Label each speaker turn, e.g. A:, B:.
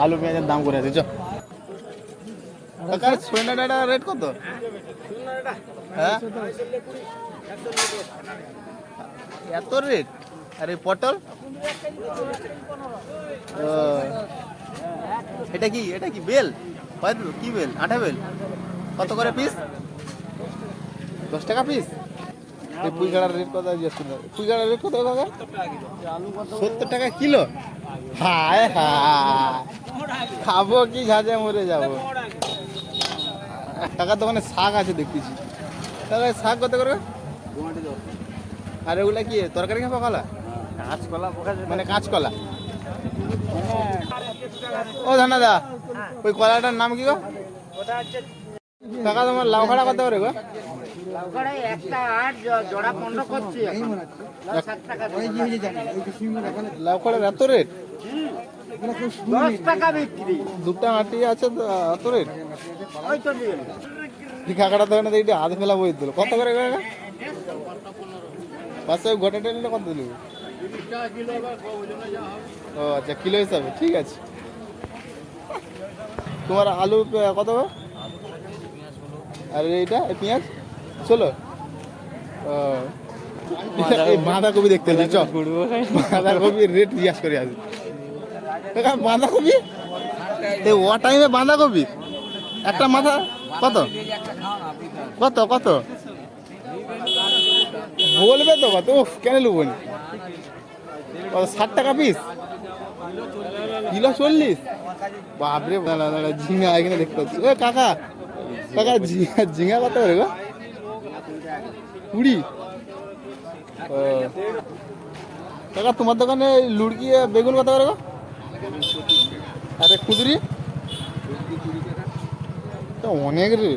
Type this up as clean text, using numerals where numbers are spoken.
A: আলু পেঁয়াজের দাম করে আছে চ কাকা সৈন্য ডাটা রেট কত? হ্যাঁ এত রেট? আর এই পটল? এটা কি বেল? কি বেল? আঠা বেল? কত করে পিস? 10 টাকা পিস? এই পুঁই গাড়ার রেট কত? পুঁই গাড়ার রেট কত কাকা? 70 টাকা কিলো? হায় হায়, খাবো কি ঝাঁঝে মরে যাবো। টাকার দোকানে শাক আছে দেখতেছি। তাহলে শাক কত করে? আর ওগুলা কি তরকারি খাবো? কলা? কাঁচকলা মানে কাঁচকলা? ও ধানাদা, ওই কলাটার নাম কি গো? টাকা তোমার লাউ খাড়া কত করে গো? লাউ খাড়ার এত রেট?
B: 10 টাকা বিক্রি।
A: দুটা আটি আছে এত রেট? কাকাটা তো এইটা আধ ফেলা বই দিল কত করে কাকা? পাশে গোটাটা নিলে কত দিল? ও আচ্ছা, কিলো হিসাবে, ঠিক আছে। তোমার আলু কত? আর এইটা পেঁয়াজ 16? ও বাঁধাকপি দেখতে এলি, চল বাঁধাকপির রেট জিজ্ঞাসা করে আসি। বাঁধাকপি ও টাইমে বাঁধাকপি একটা মাথা কত কত কত বলবে তো কত? কেন লুবো না? 60 টাকা পিস? কিলো 40? বাপরে, ঝিঙা এখানে দেখতে পাচ্ছি। ও কাকা, কাকা ঝিঙা কত করে গো? 20? ও কাকা, তোমার দোকানে লুড়কি বেগুন কত করে গো? আরে কুদরি তো অনেক রে।